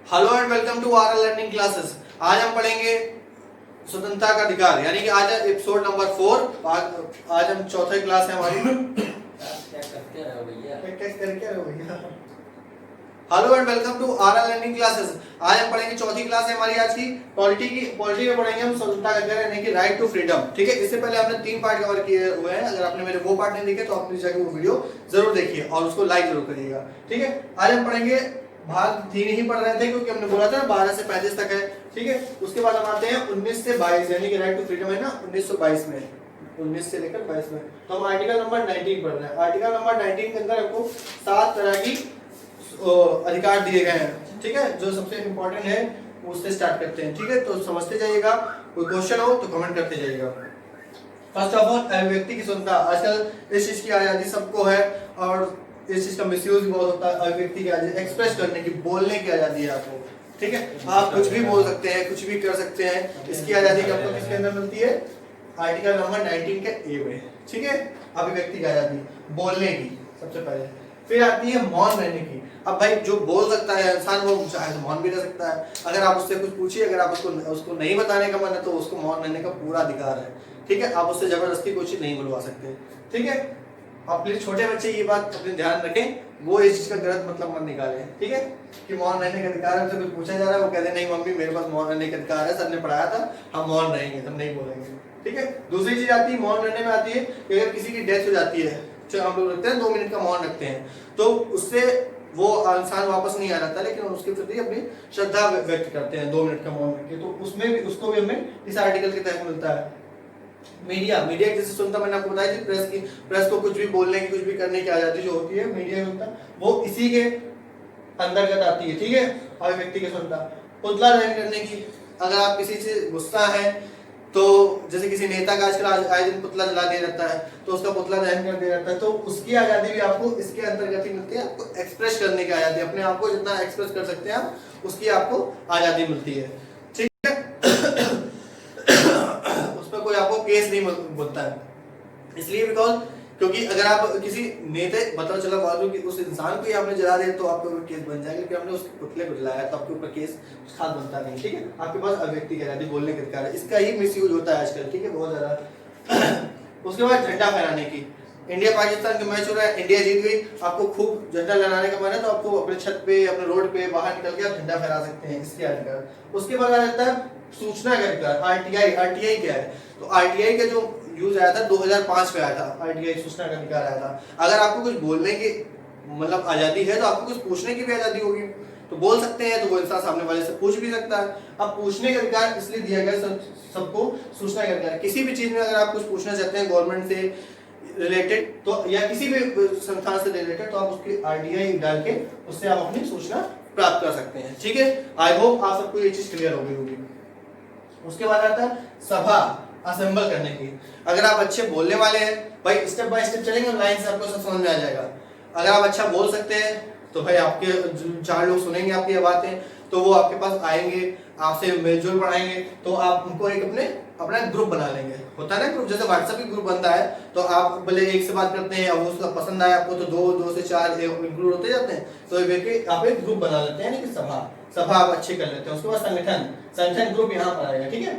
Hello and welcome to our learning classes. आज हम पढ़ेंगे स्वतंत्रता का अधिकार, यानी कि आज एपिसोड नंबर 4। आज हम चौथे क्लास है हमारी। Hello and welcome to our learning classes. आज हम पढ़ेंगे चौथी क्लास है हमारी आज की पॉलिटी में पढ़ेंगे हम स्वतंत्रता का अधिकार यानी कि राइट टू फ्रीडम। ठीक है, इससे पहले हमने 3 पार्ट कवर किए हुए हैं। अगर आपने मेरे वो पार्ट नहीं देखे तो आप प्लीज जाकर वो वीडियो जरूर देखिए और उसको लाइक जरूर करिएगा। ठीक है, आज हम पढ़ेंगे भाग 3 ही पढ़ रहे थे क्योंकि हमने बोला था 12 से 35 तक है। ठीक है, उसके बाद हम आते हैं 19 से 22, यानी कि राइट टू फ्रीडम है ना 1922 में, 19 से लेकर 22 में। तो हम आर्टिकल नंबर 19 पढ़ रहे हैं। आर्टिकल नंबर 19 के अंदर आपको 7 तरह की अधिकार दिए गए हैं। ठीक है, जो सबसे इंपॉर्टेंट है उससे स्टार्ट करते हैं। ठीक है, तो समझते जाइएगा। कोई क्वेश्चन हो तो कमेंट करते जाइएगा। फर्स्ट ऑफ ऑल, अभिव्यक्ति की स्वतंत्रता। आजकल इस चीज की आजादी सबको है और इस चीज का मिसयूज भी बहुत होता है। अभिव्यक्ति की आजादी, एक्सप्रेस करने की, बोलने की आजादी है आपको। ठीक है, आप कुछ भी बोल सकते हैं, कुछ भी कर सकते हैं। इसकी आजादी आपको किसके अंदर मिलती है? आर्टिकल नंबर 19 के ए में। ठीक है, अभिव्यक्ति की आजादी, बोलने की सबसे पहले। फिर आती है मौन रहने की। अब भाई जो बोल सकता है इंसान वो चाहे तो मौन भी रह सकता है। अगर आप उससे कुछ पूछिए, अगर आप उसको नहीं बताने का मन है तो उसको मौन रहने का पूरा अधिकार है। ठीक है, आप उससे जबरदस्ती कुछ नहीं बुलवा सकते। ठीक है, आप प्लीज छोटे बच्चे ये बात अपने ध्यान रखें, वो इस चीज का गलत मतलब मत निकालें। ठीक है, कि मौन रहने का अधिकार है, कुछ पूछा जा रहा है वो कहते नहीं मम्मी मेरे पास मौन रहने का अधिकार है, सर ने पढ़ाया था, हम मौन रहेंगे, हम नहीं बोलेंगे। ठीक है, दूसरी चीज आती है मौन रहने में आती है कि अगर किसी की डेथ हो जाती है, जो हम लोग रखते हैं 2 मिनट का मौन रखते हैं, तो उससे वो इंसान वापस नहीं आ जाता, लेकिन उसके प्रति अपनी श्रद्धा व्यक्त करते हैं 2 मिनट का मौन रख के। तो उसमें भी उसको भी हमें इस आर्टिकल के तहत मिलता है। मीडिया की जैसे सुनता, मैंने आपको बताया थी प्रेस को कुछ भी बोलने की, कुछ भी करने की आजादी जो होती है मीडिया में होता, वो इसी के अंतर्गत आती है। ठीक है, अभिव्यक्ति की स्वतंत्रता। पुतला दहन करने की, अगर आप किसी से गुस्सा है तो जैसे किसी नेता का आजकल आए दिन पुतला जला दिया जाता है, तो उसका पुतला दहन कर दिया जाता है, तो उसकी आजादी भी आपको इसके अंतर्गत ही मिलती है। आपको एक्सप्रेस करने की आजादी, अपने आप को जितना एक्सप्रेस कर सकते हैं आप, उसकी आपको आजादी मिलती है। ठीक है, उसमें कोई आपको केस नहीं बोलता है, इसलिए बिकॉज क्योंकि अगर आप किसी नेता पता चला मालूम कि उस इंसान को ही आपने जला दिया तो आपके ऊपर केस बन जाएगा, क्योंकि आपने उसके पुतले को जलाया तो आपके ऊपर केस खास बनता नहीं। ठीक है, आपके पास अभिव्यक्ति की आजादी, बोलने का अधिकार है, इसका ही मिसयूज होता है आजकल। ठीक है, बहुत ज्यादा। उसके बाद झंडा फहराने की। इंडिया पाकिस्तान का मैच हो रहा है, इंडिया जीत गई, आपको खूब झंडा लहराने का मन है तो आपको अपने छत पे, अपने रोड पे बाहर निकल के आप झंडा फहरा सकते हैं, इसके अधिकार। उसके बाद आ जाता है सूचना का अधिकार, आरटीआई। आरटीआई क्या है? तो आरटीआई का जो यूज आया था 2005 में आया था, आरटीआई सूचना का अधिकार आया था। अगर आपको कुछ बोलने की मतलब आजादी है तो आपको कुछ पूछने की भी आजादी होगी, तो बोल सकते हैं, तो वो इंसान सामने वाले से पूछ भी सकता है। अब पूछने का अधिकार इसलिए दिया गया सबको सूचना का अधिकार। किसी भी चीज में अगर आप कुछ पूछना चाहते हैं गवर्नमेंट से रिलेटेड तो या किसी भी संस्थान से रिलेटेड, तो आप उसकी आरटीआई डाल के उससे आप अपनी सूचना प्राप्त कर सकते हैं। ठीक है, आई होप आप सबको ये चीज क्लियर हो गई होगी। उसके बाद आता है सभा असेंबल करने की। अगर आप अच्छे बोलने वाले हैं, भाई स्टेप बाय स्टेप चलेंगे लाइन से, आपको सब समझ में आ जाएगा। अगर आप अच्छा बोल सकते हैं तो भाई आपके 4 लोग सुनेंगे आपकी बातें, तो वो आपके पास आएंगे, आपसे मेलजोल बढ़ाएंगे, तो आप उनको एक अपना ग्रुप बना लेंगे। होता है ना ग्रुप, जैसे व्हाट्सएप की ग्रुप बनता है, तो आप भले एक से बात करते हैं, अब उसका पसंद आया आपको तो 2 से 4 इंक्लूड होते जाते हैं, तो आप एक ग्रुप बना लेते हैं, सभा आप अच्छे कर लेते हैं। उसके बाद संगठन ग्रुप यहाँ पर आएगा। ठीक है,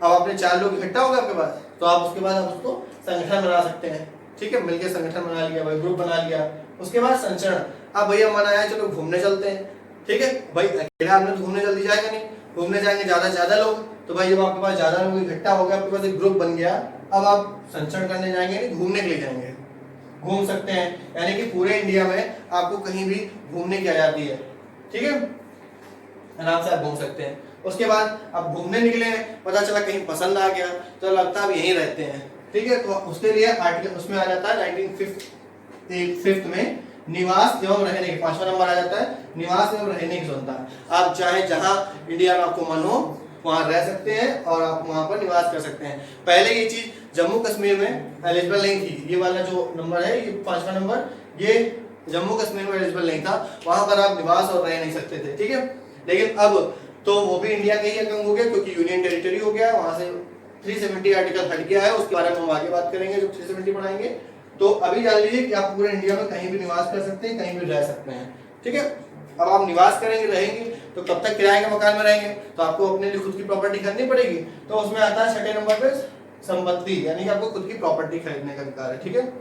अब आपने 4 लोग इकट्ठा हो गए आपके पास, तो आप उसके बाद आप उसको संगठन बना सकते हैं। ठीक है, मिलकर संगठन बना लिया भाई, ग्रुप बना लिया। उसके बाद संचरण। अब भैया मन आया चलो घूमने चलते हैं। ठीक है भाई, अकेले आपने तो घूमने जल्दी जाएगा नहीं, घूमने जाएंगे ज्यादा लोग, तो भाई जब आपके पास ज्यादा लोग इकट्ठा हो गया, आपके पास एक ग्रुप बन गया, अब आप संचरण करने जाएंगे नहीं, घूमने के लिए जाएंगे, घूम सकते हैं। यानी कि पूरे इंडिया में आपको कहीं भी घूमने की आजादी है। ठीक है, आराम से आप घूम सकते हैं। उसके बाद आप घूमने निकले हैं, पता चला कहीं पसंद आ गया तो लगता है अब यहीं रहते हैं। ठीक है, तो उसके लिए आर्टिकल उसमें आ जाता है 1905 में निवास एवं रहने की 5वां नंबर आ जाता है, निवास एवं रहने की स्वतंत्रता। आप चाहे जहां इंडिया में आपको मन हो वहां रह सकते हैं और आप वहां पर निवास कर सकते हैं। पहले ये चीज जम्मू कश्मीर में एलिजिबल नहीं थी। ये वाला जो नंबर है, ये 5वां नंबर, ये जम्मू कश्मीर में एलिजिबल नहीं था, वहां पर आप निवास और रह नहीं सकते थे। ठीक है, लेकिन अब तो वो भी इंडिया का ही अंग हो गया, क्योंकि यूनियन टेरिटरी हो गया, वहां से 370 आर्टिकल हट गया है, उसके बारे में हम आगे बात करेंगे जब 370 पढ़ाएंगे। तो अभी जान लीजिए कि आप पूरे इंडिया में कहीं भी निवास कर सकते हैं, कहीं भी रह सकते हैं। ठीक है, अब आप निवास करेंगे, रहेंगे, तो कब तक किराए के मकान में रहेंगे, तो आपको अपने लिए खुद की प्रॉपर्टी खरीदनी पड़ेगी। तो उसमें आता है छठे नंबर पे संपत्ति, यानी कि आपको खुद की प्रॉपर्टी खरीदने का अधिकार है, ठीक है।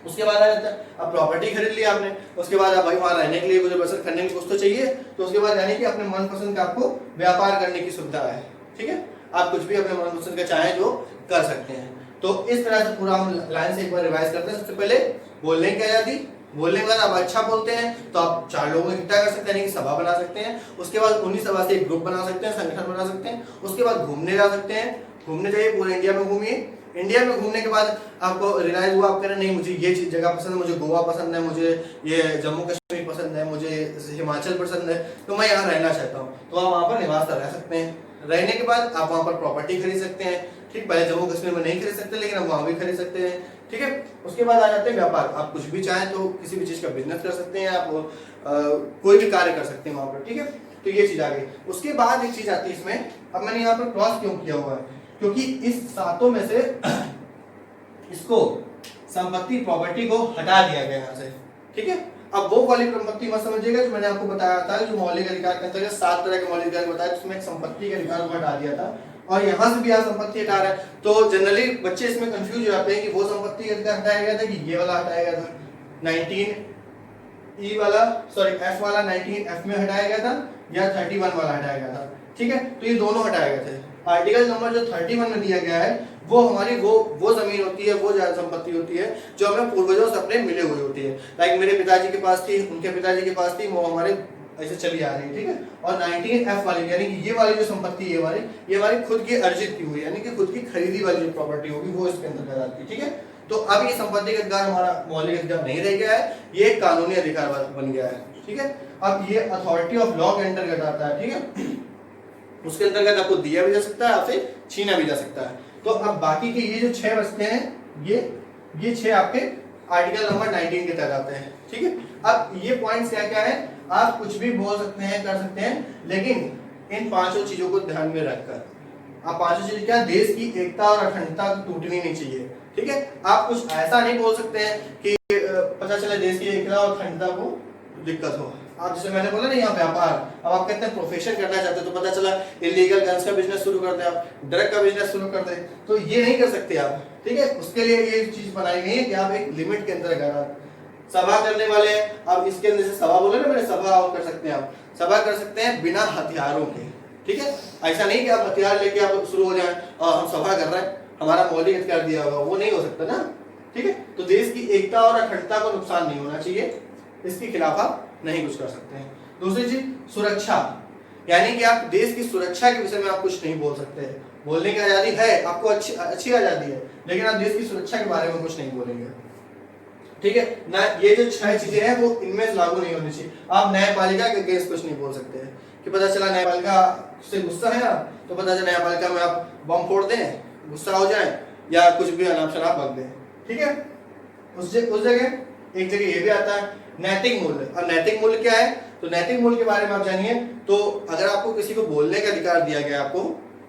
उसके बाद आ जाता है, अब प्रॉपर्टी खरीद लिया आपने, उसके बाद आप भाई वहां रहने के लिए गुजर बसर करने के लिए कुछ तो चाहिए, तो उसके बाद यानी कि अपने मनपसंद का आपको व्यापार करने की सुविधा है, ठीक है। आप कुछ भी अपने मनपसंद का चाहे जो कर सकते हैं। तो इस तरह से पूरा हम लाइन से एक बार रिवाइज करते हैं। सबसे पहले बोलने की आजादी, बोलने के बाद आप अच्छा बोलते हैं तो आप 4 लोगों को इकट्ठा कर सकते हैं, यानी कि सभा बना सकते हैं। उसके बाद उन्हीं सभा से एक ग्रुप बना सकते हैं, संगठन बना सकते हैं। उसके बाद घूमने जा सकते हैं, घूमने जाइए, पूरे इंडिया में घूमिए। इंडिया में घूमने के बाद आपको रियलाइज हुआ, आप कह रहे नहीं मुझे ये चीज जगह पसंद है, मुझे गोवा पसंद है, मुझे ये जम्मू कश्मीर पसंद है, मुझे हिमाचल पसंद है, तो मैं यहाँ रहना चाहता हूँ, तो आप वहाँ पर निवास रह सकते हैं। रहने के बाद आप वहाँ पर प्रॉपर्टी खरीद सकते हैं, ठीक। पहले जम्मू कश्मीर में नहीं खरीद सकते, लेकिन अब वहाँ भी खरीद सकते हैं, ठीक है। उसके बाद आ जाते हैं व्यापार, आप कुछ भी चाहें तो किसी भी चीज का बिजनेस कर सकते हैं, आप कोई भी कार्य कर सकते हैं वहाँ पर, ठीक है। तो ये चीज आ गई। उसके बाद एक चीज आती है इसमें, अब मैंने यहाँ पर क्रॉस क्यों किया हुआ है, क्योंकि इस सातों में से इसको संपत्ति प्रॉपर्टी को हटा दिया गया यहाँ से, ठीक है। अब वो वाली संपत्ति मत समझिएगा जो मैंने आपको बताया था, जो मौलिक अधिकार के अंतर्गत 7 तरह के मौलिक अधिकार बताया, जिसमें एक संपत्ति के अधिकार को हटा दिया था, और यहाँ से भी आप संपत्ति हटा रहे हैं। तो जनरली बच्चे इसमें कंफ्यूज हो जाते हैं कि वो संपत्ति का अधिकार हटाया गया था कि ये वाला हटाया गया था। 19 वाला, सॉरी F वाला 19F में हटाया गया था, या 31 वाला हटाया गया था, ठीक है। तो ये दोनों हटाए गए थे। आर्टिकल नंबर जो 31 में दिया गया है वो हमारी वो जमीन होती है, वो संपत्ति होती है जो हमें पूर्वजों से अपने मिले हुई होती है। लाइक मेरे पिताजी के पास थी, उनके पिताजी के पास थी, वो हमारे ऐसे चली आ रही है, ठीक है। और 19F वाली यानी कि ये वाली जो संपत्ति है हमारी, ये हमारी खुद की अर्जित की हुई, यानी कि खुद की खरीदी वाली जो प्रॉपर्टी होगी वो इसके अंतर्गत आती है, ठीक है। तो अब ये संपत्ति का अधिकार हमारा मौलिक अधिकार नहीं रह गया है, ये एक कानूनी अधिकार बन गया है, ठीक है। अब ये अथॉरिटी ऑफ लॉ के अंतर्गत आता है, ठीक है। उसके अंतर्गत आपको दिया भी जा सकता है, आपसे छीना भी जा सकता है। तो अब बाकी के ये जो 6 बचते हैं, ये 6 आपके आर्टिकल नंबर 19 के तहत आते हैं, ठीक है। अब ये पॉइंट्स क्या क्या है, आप कुछ भी बोल सकते हैं, कर सकते हैं, लेकिन इन 5 चीजों को ध्यान में रखकर, आप 5 चीजें क्या, देश की एकता और अखंडता टूटनी नहीं चाहिए, ठीक है। आप कुछ ऐसा नहीं बोल सकते हैं कि पता चले देश की एकता और अखंडता को दिक्कत हो। आप जैसे मैंने बोला ना यहाँ व्यापार, अब आप कहते हैं प्रोफेशन करना चाहते हैं, तो पता चला इलीगल गन्स का बिजनेस शुरू कर दे, आप ड्रग का बिजनेस शुरू कर दे, तो ये नहीं कर सकते आप, ठीक है। उसके लिए ये चीज बनाई गई है कि आप एक लिमिट के अंदर अगर सभा करने वाले, अब इसके अंदर से सभा बोले ना मैंने, सभा कर सकते हैं, आप सभा कर सकते हैं बिना हथियारों के, ठीक है। ऐसा नहीं कि आप हथियार लेके आप शुरू हो जाए और हम सभा कर रहे हैं, हमारा मौलिक अधिकार दिया होगा, वो नहीं हो सकता ना, ठीक है। तो देश की एकता और अखंडता को नुकसान नहीं होना चाहिए, इसके खिलाफ आप नहीं कुछ कर सकते हैं। दूसरी चीज सुरक्षा, यानी कि आप देश की सुरक्षा के विषय में आप कुछ नहीं बोल सकते हैं। बोलने की आजादी है, आपको अच्छी आजादी है, लेकिन आप देश की सुरक्षा के बारे में कुछ नहीं बोलेंगे, ठीक है ना। ये जो 6 चीजें हैं वो इनमें लागू नहीं होनी चाहिए। आप न्यायपालिका के अगेंस्ट कुछ नहीं बोल सकते हैं कि पता चला न्यायपालिका से गुस्सा है आप, तो पता चला न्यायपालिका में आप बम फोड़ दें, गुस्सा हो जाए, या कुछ भी अनाप शनाप बक दें, ठीक है। उस जगह एक जगह ये भी आता है नैतिक मूल्य। अब नैतिक मूल्य क्या है, तो नैतिक मूल्य के बारे में आप जानिए। तो अगर आपको किसी को बोलने का अधिकार दिया गया आपको,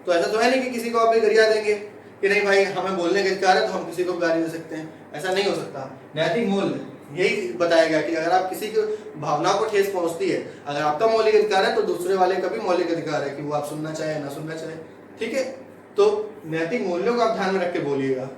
तो ऐसा तो है नहीं कि किसी को आप गरिया देंगे कि नहीं भाई हमें बोलने का अधिकार है तो हम किसी को गाली दे सकते हैं, ऐसा नहीं हो सकता। नैतिक मूल्य यही बताया गया कि अगर आप किसी की भावना को ठेस पहुंचती है, अगर आपका मौलिक अधिकार है तो दूसरे वाले का भी मौलिक अधिकार है कि वो आप सुनना चाहे ना सुनना चाहे, ठीक है। तो नैतिक मूल्यों को आप ध्यान में रख के बोलिएगा।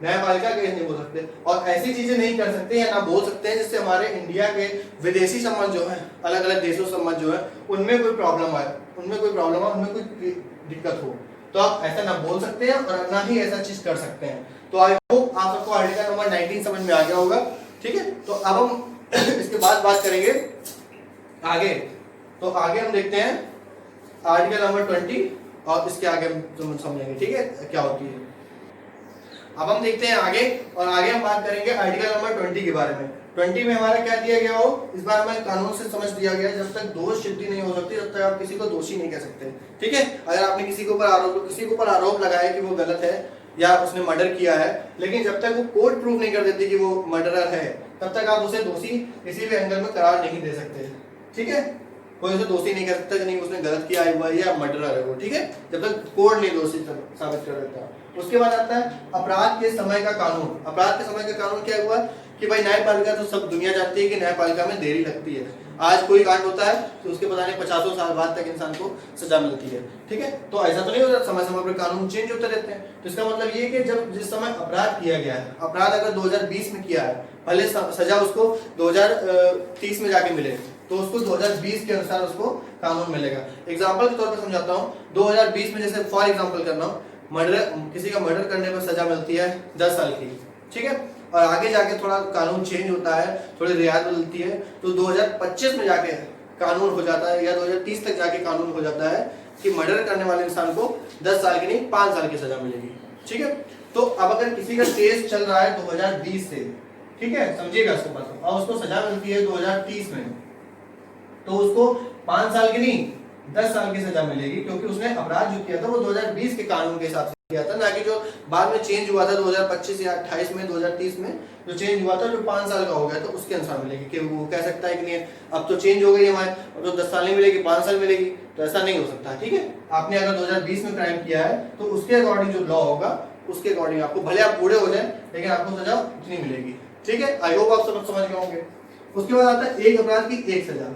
न्यायपालिका के नहीं बोल सकते, और ऐसी चीजें नहीं कर सकते या ना बोल सकते हैं जिससे हमारे इंडिया के विदेशी संबंध जो है, अलग अलग देशों संबंध जो है, उनमें कोई प्रॉब्लम आए, उनमें कोई दिक्कत हो, तो आप ऐसा ना बोल सकते हैं और ना ही ऐसा चीज कर सकते हैं। तो आई होप आप सबको आर्टिकल नंबर 19 समझ में आ गया होगा, ठीक है। तो अब हम इसके बाद बात करेंगे आगे। तो आगे हम देखते हैं आर्टिकल नंबर 20 और इसके आगे हम समझेंगे, ठीक है, क्या होती है। अब हम देखते हैं आगे, और आगे हम बात करेंगे आर्टिकल नंबर 20 के बारे में। 20 में हमारा क्या दिया गया हो, इस बार हमें कानून से समझ दिया गया, जब तक दोष सिद्धि नहीं हो सकती तब तक आप किसी को दोषी नहीं कह सकते, ठीक है। अगर आपने किसी के ऊपर आरोप लगाया कि वो गलत है या उसने मर्डर किया है, लेकिन जब तक वो कोर्ट प्रूव नहीं कर देती कि वो मर्डरर है, तब तक आप उसे दोषी किसी भी एंगल में करार नहीं दे सकते, ठीक है। कोई उसे दोषी नहीं कर सकता कि नहीं उसने गलत किया हुआ है या मर्डरर है वो, ठीक है, जब तक कोर्ट नहीं दोषी साबित कर देता। उसके बाद आता है अपराध के समय का कानून। अपराध के समय का कानून क्या हुआ कि भाई न्यायपालिका तो सब दुनिया जानती है कि न्यायपालिका में देरी लगती है। आज कोई कांड होता है तो उसके पता नहीं 50 साल बाद तक इंसान को सजा मिलती है, ठीक है। तो ऐसा तो नहीं होता, समय समय पर कानून चेंज होते रहते हैं। तो इसका मतलब ये कि जब जिस समय अपराध किया गया है, अपराध अगर 2020 में किया है, पहले सजा उसको 2030 में जाके मिले, तो उसको 2020 के अनुसार उसको कानून मिलेगा। एग्जाम्पल के तौर पर समझाता हूँ, 2020 में जैसे फॉर एग्जाम्पल करना हूँ, मर्डर, किसी का मर्डर करने पर सजा मिलती है 10 साल की, ठीक है। और आगे जाके थोड़ा कानून चेंज होता है, थोड़ी रियायत बदलती है, तो 2025 में जाके कानून हो जाता है, या 2030 तक जाके कानून हो जाता है कि मर्डर करने वाले इंसान को 10 साल की नहीं 5 साल की सजा मिलेगी, ठीक है। तो अब अगर किसी का केस चल रहा है 2020 से, ठीक है, समझिएगा इसको बात, और उसको सजा मिलती है 2030 में, तो उसको 5 साल की नहीं 10 साल की सजा मिलेगी, क्योंकि उसने अपराध जो किया था वो 2020 के कानून के हिसाब से किया था, ना कि जो बाद में चेंज हुआ था 2025 या 28 में, 2030 में जो चेंज हुआ था, जो 5 साल का हो गया, तो उसके अनुसार मिलेगी। कि वो कह सकता है कि नहीं अब तो चेंज हो गई हमारे, अब तो 10 साल नहीं मिलेगी 5 साल मिलेगी, तो ऐसा नहीं हो सकता, ठीक है। आपने अगर 2020 में क्राइम किया है तो उसके अकॉर्डिंग जो लॉ होगा उसके अकॉर्डिंग आपको, भले आप बूढ़े हो जाए लेकिन आपको सजा उतनी मिलेगी, ठीक है। आई होप आप समझ गए होंगे। उसके बाद आता है एक अपराध की एक सजा।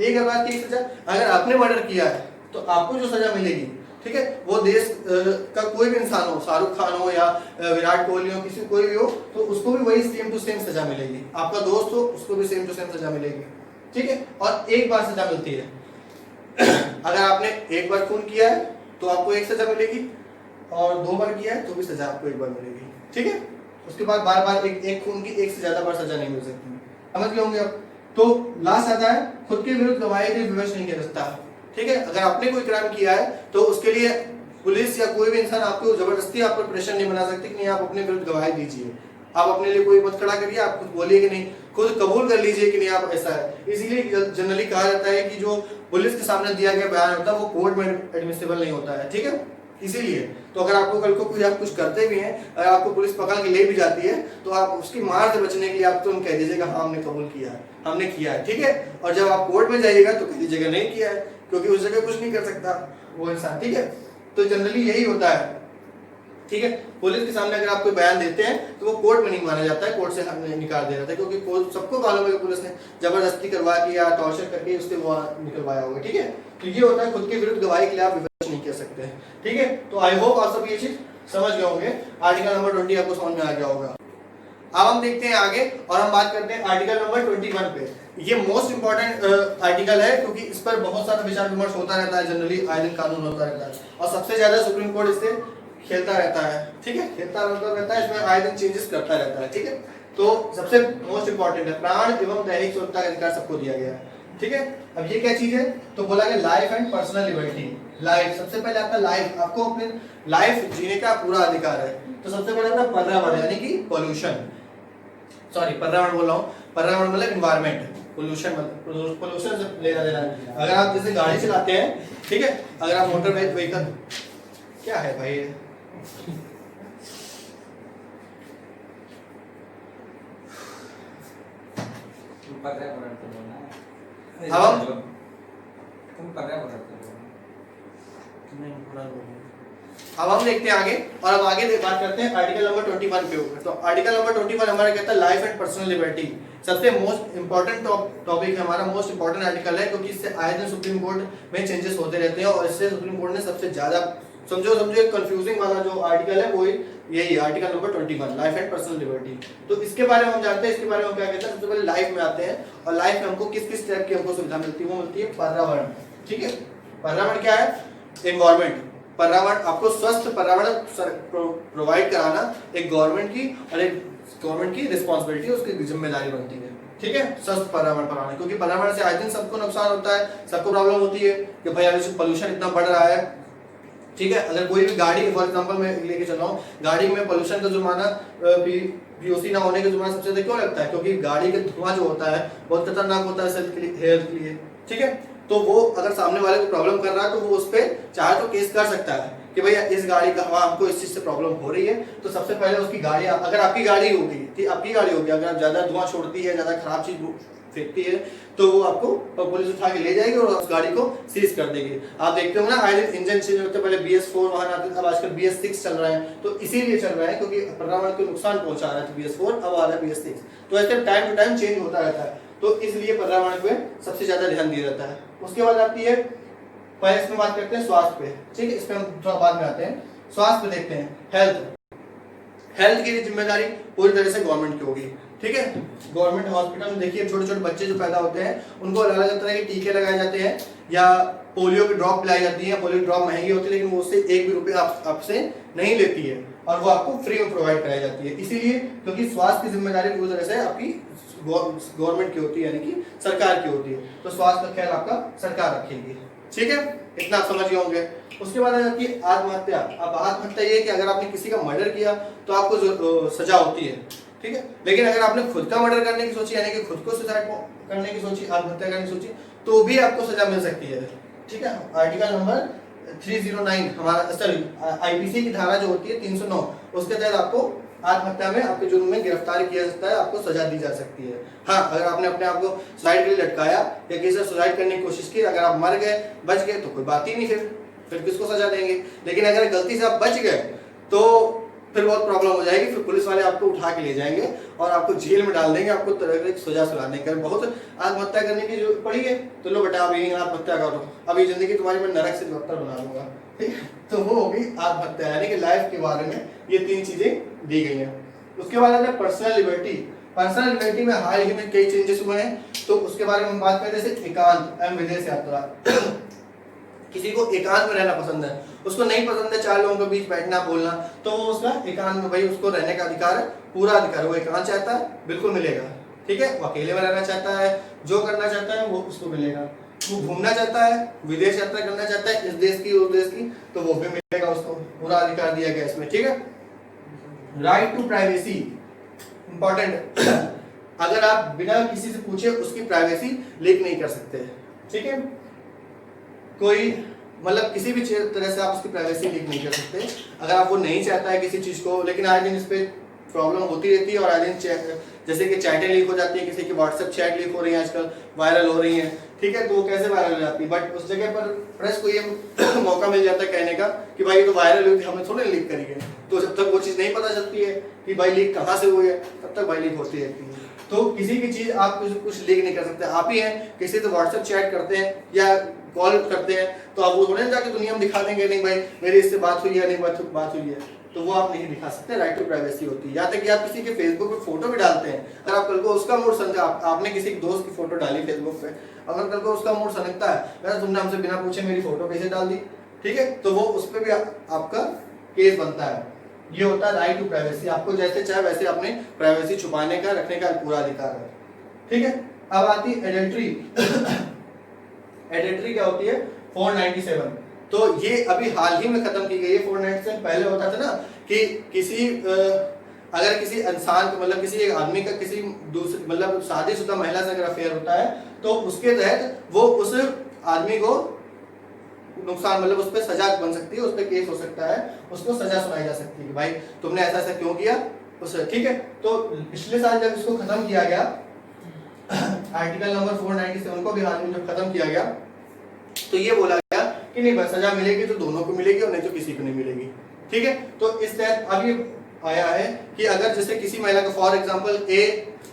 एक अपराध की एक सजा, अगर आपने मर्डर किया है तो आपको जो सजा मिलेगी, ठीक है, वो देश का कोई भी इंसान हो, शाहरुख खान हो या विराट कोहली हो, किसी कोई भी हो, तो उसको भी वही सेम टू सेम सजा मिलेगी। आपका दोस्त हो उसको भी सेम टू सेम सजा मिलेगी, ठीक है। और एक बार सजा मिलती है। अगर आपने एक बार खून किया है तो आपको एक सजा मिलेगी, और 2 बार किया है तो भी सजा आपको एक बार मिलेगी, ठीक है। उसके बाद बार बार एक खून की एक से ज्यादा बार सजा नहीं मिल सकती, समझ गए होंगे आप। तो लास्ट आता है खुद के विरुद्ध गवाही के विवश नहीं किया जाता, ठीक है। अगर आपने कोई क्राइम किया है तो उसके लिए पुलिस या कोई भी इंसान आपको जबरदस्ती आप पर प्रेशर नहीं बना सकती कि नहीं आप अपने विरुद्ध गवाही दीजिए, आप अपने लिए कोई मत खड़ा करिए, आप खुद बोलिए कि नहीं, खुद कबूल कर लीजिए कि नहीं आप ऐसा है। इसीलिए जनरली कहा जाता है कि जो पुलिस के सामने दिया गया बयान होता है वो कोर्ट में एडमिसिबल नहीं होता है, ठीक है। इसीलिए तो अगर आपको कल को कोई आप कुछ करते भी हैं, अगर आपको पुलिस पकड़ के ले भी जाती है, तो आप उसकी मार से बचने के लिए आप तुरंत कह दीजिएगा हाँ हमने कबूल किया है, हमने किया है, ठीक है। और जब आप कोर्ट में जाइएगा तो कह दीजिएगा नहीं किया है, क्योंकि उस जगह कुछ नहीं कर सकता वो इंसान, ठीक है। तो जनरली यही होता है, ठीक है। पुलिस के सामने अगर आप कोई बयान देते हैं तो वो कोर्ट में नहीं माना जाता है, कोर्ट से निकाल दिया जाता है, क्योंकि सबको मालूम है कि पुलिस ने जबरदस्ती करवा के या टॉर्चर करके उससे वो निकलवाया होगा, ठीक है। तो ये होता है खुद के विरुद्ध गवाही के लिए आप विवश नहीं कर सकते, ठीक है। तो आई होप आप सब ये चीज समझ गए होंगे। आर्टिकल नंबर 20 आपको समझ में आ गया होगा। अब हम देखते हैं आगे और हम बात करते हैं आर्टिकल नंबर 21 पे। ये मोस्ट इंपॉर्टेंट आर्टिकल है, क्योंकि इस पर बहुत सारा विचार विमर्श होता रहता है, जनरली आए दिन कानून होता रहता है, और सबसे ज्यादा सुप्रीम कोर्ट इससे खेलता रहता है, ठीक है, खेलता रहता है, इसमें आए दिन चेंजेस करता रहता है, ठीक है। तो सबसे मोस्ट इंपॉर्टेंट है प्राण एवं दैहिक स्वतंत्रता का अधिकार सबको दिया गया है, ठीक है। अब ये क्या चीज है, तो बोला गया life and personal liberty. Life, सबसे पहले आता है लाइफ, आपको अपने लाइफ जीने का पूरा अधिकार है। तो सबसे पहले आता है पर्यावरण, यानी कि पोल्यूशन, सॉरी पर्यावरण बोल रहा हूँ, पर्यावरण मतलब इन्वायरमेंट, पोल्यूशन से लेना देना है। अगर आप जैसे गाड़ी चलाते हैं, ठीक है, अगर आप मोटर व्हीकल, क्या है भाई अब हम देखते हैं आगे, और अब आगे बात करते हैं आर्टिकल नंबर 21 के ऊपर। तो आर्टिकल नंबर 21 हमारा कहता है लाइफ एंड पर्सनल लिबर्टी। सबसे मोस्ट इंपॉर्टेंट टॉपिक है हमारा, मोस्ट इंपॉर्टेंट आर्टिकल है, क्योंकि इससे आए दिन सुप्रीम कोर्ट में चेंजेस होते रहते हैं, और इससे सुप्रीम कोर्ट ने सबसे ज्यादा समझो कंफ्यूजिंग वाला जो आर्टिकल है वो यही article number 21 life and personal liberty. तो इसके बारे में हम जानते हैं, इसके बारे में हम क्या कहते हैं, सबसे पहले लाइफ में आते हैं, और लाइफ में हमको किस किस टाइप की हमको सुविधा मिलती है, वो मिलती है पर्यावरण, ठीक है। पर्यावरण क्या है, एनवायरमेंट, पर्यावरण, आपको स्वस्थ पर्यावरण प्रोवाइड कराना एक गवर्नमेंट की और एक गवर्नमेंट की रिस्पॉन्सिबिलिटी, उसकी जिम्मेदारी बनती है, ठीक है, स्वस्थ पर्यावरण बनाना। क्योंकि पर्यावरण से आए दिन सबको नुकसान होता है, सबको प्रॉब्लम होती है कि भाई अभी पोल्यूशन इतना बढ़ रहा है, ठीक है। अगर कोई भी गाड़ी फॉर एग्जांपल मैं लेके चल रहा हूँ, गाड़ी में पोल्यूशन का जुर्माना पीओसी ना होने का जुर्माना सबसे ज्यादा क्यों लगता है, क्योंकि गाड़ी का धुआं जो होता है बहुत खतरनाक होता है हेल्थ के लिए, ठीक है। तो वो अगर सामने वाले को प्रॉब्लम कर रहा है तो वो उस पर चाहे तो केस कर सकता है कि भैया इस गाड़ी का हवा हमको इस चीज से प्रॉब्लम हो रही है। तो सबसे पहले उसकी गाड़ी, अगर आपकी गाड़ी होगी, ठीक, आपकी गाड़ी होगी, अगर आप ज्यादा धुआं छोड़ती है, ज्यादा खराब चीज फेंकती है तो वो आपको पुलिस उठा के ले जाएगी और उस गाड़ी को सीज कर देगी। आप देखते हो ना आए दिन इंजन चेंज होते हैं, पहले BS4 वाहन आते थे, अब आजकल BS6 चल रहा है, तो इसीलिए चल रहा है क्योंकि पर्यावरण को नुकसान पहुंचा रहा है BS4, अब आ रहा है BS6। तो ऐसे टाइम टू टाइम चेंज होता रहता है, तो इसलिए पर्यावरण पे सबसे ज्यादा ध्यान दिया जाता है। उसके बाद आती है, पहले इसमें बात करते हैं स्वास्थ्य पे, ठीक है, इसमें हम थोड़ा बाद में आते हैं। स्वास्थ्य पे देखते हैं, हेल्थ की जिम्मेदारी पूरी तरह से गवर्नमेंट की होगी, ठीक है। गवर्नमेंट हॉस्पिटल में देखिए छोटे छोटे बच्चे जो पैदा होते हैं उनको अलग अलग तरह के टीके लगाए जाते हैं या पोलियो की ड्रॉप पिलाई जाती है। पोलियो ड्रॉप महंगी होती है लेकिन वो उससे 1 भी रुपये आपसे नहीं लेती है और वो आपको फ्री में प्रोवाइड कराई जाती है, इसीलिए क्योंकि स्वास्थ्य की जिम्मेदारी पूरी तरह से आपकी गवर्नमेंट की होती है, यानी कि सरकार की होती है, तो स्वास्थ्य का ख्याल आपका सरकार रखेगी, ठीक है, इतना आप समझ गए होंगे। उसके बाद आ जाती है आत्महत्या। अब आत्महत्या ये है कि अगर आपने किसी का मर्डर किया तो आपको सजा होती है, ठीक है, लेकिन अगर आपने खुद का मर्डर करने की सोची, यानी कि खुद को सुसाइड करने की सोची, आत्महत्या करने की सोची, तो भी आपको सजा मिल सकती है, ठीक है। आर्टिकल नंबर 309 हमारा सॉरी IPC की धारा जो होती है 309, उसके तहत आपको आत्महत्या में आपके जुर्म में गिरफ्तार किया जाता है, आपको सजा दी जा सकती है। हाँ, अगर आपने अपने आप को सुसाइड के लिए लटकाया या किसी से सुसाइड करने की कोशिश की, अगर आप मर गए, बच गए, तो कोई बात ही नहीं, फिर किसको सजा देंगे। लेकिन अगर गलती से आप बच गए तो फिर बहुत प्रॉब्लम हो जाएगी, फिर पुलिस वाले आपको उठा के ले जाएंगे और आपको जेल में डाल देंगे, आपको तरह की सजा सुनाने का। बहुत आत्महत्या करने की जरूरत पड़ी है तो लो बेटा अब यही आत्महत्या करो, अभी जिंदगी तुम्हारी मैं नरक से बदतर बना दूंगा, ठीक है। तो वो होगी आत्महत्या, यानी कि लाइफ के बारे में ये 3 चीजें दी गई हैं। उसके बाद आता है पर्सनल लिबर्टी। पर्सनल लिबर्टी में हाल ही में कई चेंजेस हुए हैं, तो उसके बारे में हम बात करें। जैसे एकांत एवं विदेश यात्रा। किसी को एकांत में रहना पसंद है, उसको नहीं पसंद है 4 लोगों के बीच बैठना बोलना, तो वो उसका एकांत में भाई उसको रहने का अधिकार है, पूरा अधिकार। वो एकांत चाहता है बिल्कुल मिलेगा, ठीक है। वो अकेले में रहना चाहता है, जो करना चाहता है वो उसको मिलेगा। वो घूमना चाहता है, विदेश यात्रा करना चाहता है, इस देश की उस देश की, तो वो भी मिलेगा, उसको पूरा अधिकार दिया गया इसमें, ठीक है। Right to privacy important. अगर आप बिना किसी से पूछे उसकी प्राइवेसी लीक नहीं कर सकते, ठीक है। कोई मतलब किसी भी तरह से आप उसकी प्राइवेसी लीक नहीं कर सकते अगर आप वो नहीं चाहता है किसी चीज को। लेकिन आए दिन इस पे प्रॉब्लम होती रहती है और आए दिन जैसे कि चैटें लीक हो जाती है, किसी की व्हाट्सएप चैट लीक हो रही है, आजकल वायरल हो रही है, ठीक है। तो वो कैसे वायरल हो जाती है, बट उस जगह पर प्रेस को ये मौका मिल जाता है कहने का कि भाई ये तो वायरल हुई थी, हमने थोड़ी लीक करी है। तो जब तक वो चीज़ नहीं पता चलती है कि भाई लीक कहाँ से हुई है, तब तक भाई लीक होती रहती है। तो किसी भी चीज़ आप कुछ लीक नहीं कर सकते। आप ही हैं किसी से व्हाट्सएप चैट करते हैं या कॉल करते हैं, तो आप वो थोड़े जाके दुनिया में दिखा देंगे नहीं भाई मेरी इससे बात हुई है, नहीं बात हुई है, तो वो आप नहीं दिखा सकते। राइट टू प्राइवेसी होती है। यहाँ तक कि आप किसी के फेसबुक पे फोटो भी डालते हैं, अगर आप कल को उसका मूड समझा, आपने किसी दोस्त की फोटो डाली फेसबुक पे, अगर कल को उसका मूड सनकता है, वैसे तुमने हमसे बिना पूछे मेरी फोटो कैसे डाल दी, ठीक है, तो वो उस पर भी आपका केस बनता है। ये होता है राइट टू प्राइवेसी। आपको जैसे चाहे वैसे अपने प्राइवेसी छुपाने का, रखने का पूरा अधिकार है, ठीक है। अब आती है एडल्ट्री। एडल्ट्री क्या होती है? 497। तो ये अभी हाल ही में खत्म की गई है। 497 पहले होता था ना कि किसी अगर किसी इंसान को मतलब किसी एक आदमी का किसी दूसरी मतलब शादीशुदा महिला से अगर अफेयर होता है तो उसके तहत वो उस आदमी को नुकसान मतलब उस पर सजा बन सकती है, उस पर केस हो सकता है, उसको सजा सुनाई जा सकती है कि भाई तुमने ऐसा ऐसा क्यों किया उस, ठीक है। तो पिछले साल जब इसको खत्म किया गया आर्टिकल नंबर 497 को भी हाल में जब खत्म किया गया तो ये बोला गया कि नहीं बस सजा मिलेगी तो दोनों को मिलेगी और नहीं तो किसी को नहीं मिलेगी, ठीक है। तो इस तहत अब ये आया है कि अगर जैसे किसी महिला का फॉर एग्जांपल ए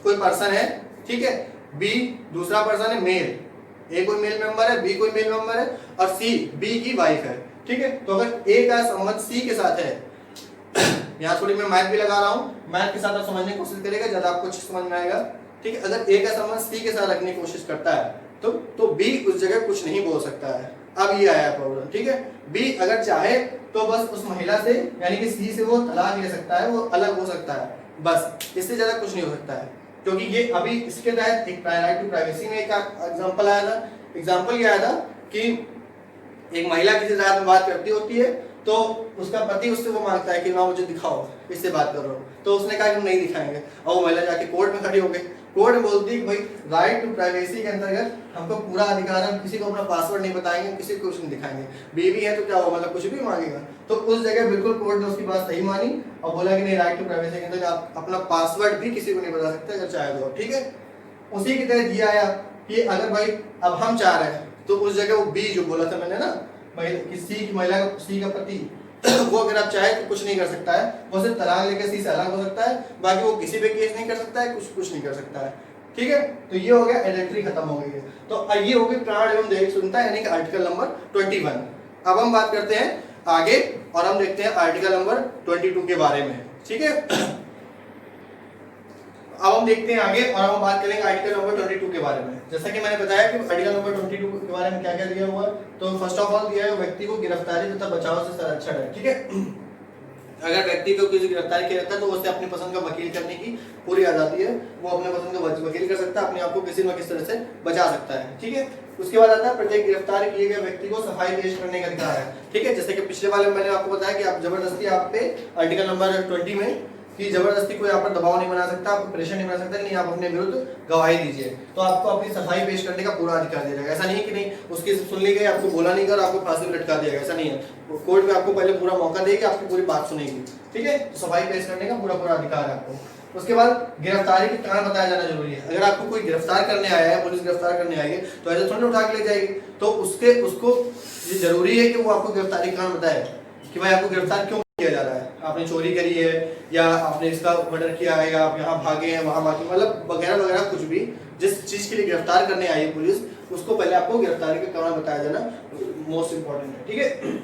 कोई पर्सन है, ठीक है, बी दूसरा पर्सन है मेल, ए कोई मेल मेंबर है, बी कोई मेल मेंबर है और सी बी की वाइफ है, ठीक है। तो अगर ए का संबंध सी के साथ है, यहाँ थोड़ी मैं मैथ भी लगा रहा हूँ, मैथ के साथ आप समझने की कोशिश करेगा ज्यादा आपको अच्छी समझ में आएगा, ठीक है। अगर ए का संबंध सी के साथ रखने की कोशिश करता है तो बी उस जगह कुछ नहीं बोल सकता है। अब ये आया प्रॉब्लम, ठीक है। बी अगर चाहे तो बस उस महिला से यानी कि सी से वो तलाक ले सकता है, वो अलग हो सकता है, बस इससे ज्यादा कुछ नहीं हो सकता है। क्योंकि ये अभी इसके तहत एक राइट टू प्राइवेसी में एक एग्जांपल आया था। एग्जांपल ये आया था कि एक महिला किसी रात में बात करती होती है तो उसका पति उससे वो मांगता है कि माँ मुझे दिखाओ, इससे बात करो, तो उसने कहा कि हम नहीं दिखाएंगे और वो महिला जाके कोर्ट में खड़ी हो गई। कोर्ट बोलती है कि भाई राइट टू प्राइवेसी के अंतर्गत हमको पूरा अधिकार है, हम किसी को अपना पासवर्ड नहीं बताएंगे, किसी को कुछ नहीं दिखाएंगे। बीवी है तो क्या हो मतलब कुछ भी मांगेगा। तो उस जगह बिल्कुल कोर्ट ने उसकी बात सही मानी और बोला कि नहीं राइट टू प्राइवेसी के अंदर आप अपना पासवर्ड भी किसी को नहीं बता सकते अगर चाहे तो, ठीक है। उसी की तरह दिया है कि अगर भाई अब हम चाह रहे हैं तो उस जगह वो बी जो बोला था मैंने ना, सी की महिला का, सी का पति वो अगर आप चाहे तो कुछ नहीं कर सकता है, वो सिर्फ तलाक लेकर सी से अलग हो सकता है, बाकी वो किसी पे केस नहीं कर सकता है, कुछ नहीं कर सकता है। ठीक है, तो ये हो गया एडल्ट्री खत्म हो गई है। तो ये हो गई प्राण एवं दैहिक स्वतंत्रता यानी कि आर्टिकल नंबर 21। अब हम बात करते हैं आगे और हम देखते हैं आर्टिकल नंबर 22 के बारे में। ठीक है, अब हम देखते हैं आगे और हम बात करेंगे आर्टिकल नंबर 22 के बारे में। जैसा कि मैंने बताया कि आर्टिकल नंबर 22 के बारे में क्या क्या दिया हुआ है, तो फर्स्ट ऑफ ऑल दिया है व्यक्ति को गिरफ्तारी तथा बचाव से संरक्षण है। ठीक है, अगर व्यक्ति को किसी गिरफ्तार किया जाता है तो उससे अपनी पसंद का वकील करने की पूरी आजादी है, वो अपने पसंद का वकील कर सकता है, अपने आप को किसी न किसी तरह से बचा सकता है। ठीक है, उसके बाद आता है प्रत्येक गिरफ्तार किए गए व्यक्ति को सफाई पेश करने का अधिकार है। ठीक है, जैसे कि पिछले वाले में मैंने आपको बताया कि आप जबरदस्ती आप पे आर्टिकल नंबर 20 में कि जबरदस्ती कोई आप पर दबाव नहीं बना सकता, आपको प्रेशर नहीं बना सकता, नहीं आप अपने विरुद्ध गवाही दीजिए, तो आपको अपनी सफाई पेश करने का पूरा अधिकार दिया जाएगा। ऐसा नहीं कि नहीं उसकी सुन ली गई, आपको बोला नहीं कर, आपको फांसी में लटका दिया गया, ऐसा नहीं है। कोर्ट में आपको पहले पूरा मौका देगी, आपकी पूरी बात सुनेगी। ठीक है, तो सफाई पेश करने का पूरा अधिकार है आपको। उसके बाद गिरफ्तारी के कारण बताया जाना जरूरी है। अगर आपको कोई गिरफ्तार करने आया है, पुलिस गिरफ्तार करने आई है, तो ऐसे थोड़ी उठा के ले जाएगी, तो उसको ये जरूरी है कि वो आपको गिरफ्तारी कारण बताए कि भाई आपको गिरफ्तार क्यों किया जा रहा है, आपने चोरी करी है या आपने इसका मर्डर किया है या आप यहाँ भागे हैं वहां भागे, मतलब वगैरह वगैरह कुछ भी जिस चीज के लिए गिरफ्तार करने आई है पुलिस, उसको पहले आपको गिरफ्तारी का कारण बताया जाना मोस्ट इंपॉर्टेंट है। ठीक है,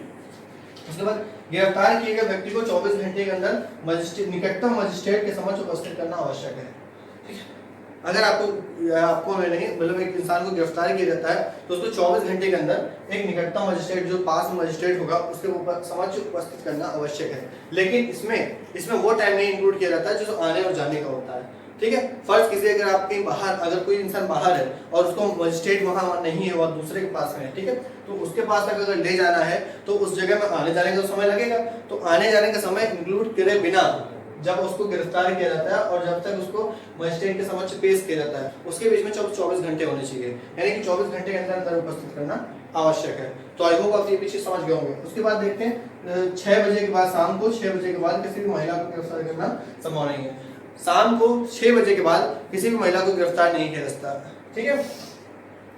उसके बाद गिरफ्तार किए गए व्यक्ति को 24 घंटे के अंदर निकटतम मजिस्ट्रेट के समक्ष उपस्थित करना आवश्यक है। अगर आपको नहीं मतलब एक इंसान को गिरफ्तार किया जाता है तो उसको 24 घंटे के अंदर एक निकटतम मजिस्ट्रेट जो पास में मजिस्ट्रेट होगा उसके ऊपर समक्ष उपस्थित करना आवश्यक है। लेकिन इसमें वो टाइम नहीं इंक्लूड किया जाता है जो आने और जाने का होता है। ठीक है, फर्ज किसी अगर आप कहीं बाहर, अगर कोई इंसान बाहर है और उसको मजिस्ट्रेट वहां नहीं है और दूसरे के पास में है, ठीक है, तो उसके पास तक अगर ले जाना है तो उस जगह में आने जाने का समय लगेगा। तो आने जाने का समय इंक्लूड करे बिना जब उसको गिरफ्तार किया जाता है और जब तक उसको मजिस्ट्रेट के समक्ष पेश किया जाता है उसके बीच में 24 घंटे होने चाहिए, यानी कि 24 घंटे के अंदर उपस्थित करना आवश्यक है। तो आई होप आप ये पीछे समझ गए होंगे। उसके बाद देखते हैं 6 बजे के बाद, शाम को 6 बजे के बाद किसी भी महिला को गिरफ्तार करना संभव नहीं है। शाम को 6 बजे के बाद किसी भी महिला को गिरफ्तार नहीं किया जा सकता। ठीक है,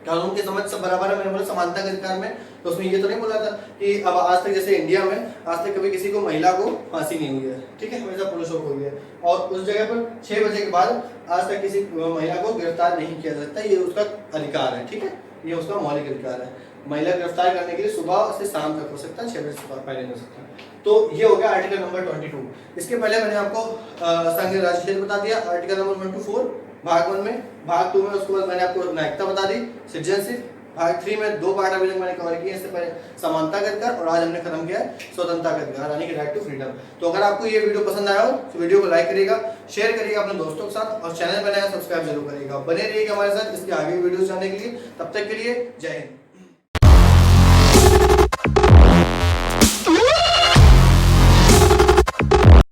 कानून की समझ सब बराबर है, मैंने बोला समानता के अधिकार में, तो उसमें ये तो नहीं बोला था कि अब आज तक जैसे इंडिया में आज तक कभी किसी को महिला को फांसी नहीं हुई है। ठीक है, हमेशा पुरुषों को हुई है और उस जगह पर 6 बजे के बाद आज तक किसी महिला को गिरफ्तार नहीं किया जा सकता, ये उसका अधिकार है। ठीक है, ये उसका मौलिक अधिकार है। महिला गिरफ्तार करने के लिए सुबह से शाम तक हो सकता है, 6 बजे से पहले नहीं हो सकता। तो ये हो गया आर्टिकल नंबर 22। इसके पहले मैंने आपको संघीय राज्य क्षेत्र बता दिया आर्टिकल नंबर 124 भाग 1 में, भाग 2 में उसके बाद मैंने आपको नागरिकता बता दी, सिटीजनशिप, भाग 3 में 2 पार्ट अभी तक मैंने कवर किए। इससे पहले समानता का अधिकार और आज हमने खत्म किया है स्वतंत्रता का अधिकार यानी कि राइट टू फ्रीडम। तो अगर आपको ये वीडियो पसंद आया हो तो वीडियो को लाइक करिएगा, शेयर करिएगा अपने दोस्तों के साथ और चैनल पर नया सब्सक्राइब जरूर करिएगा। बने रहिएगा हमारे साथ इसके आगे वीडियोस जानने के लिए। तब तक के लिए जय हिंद।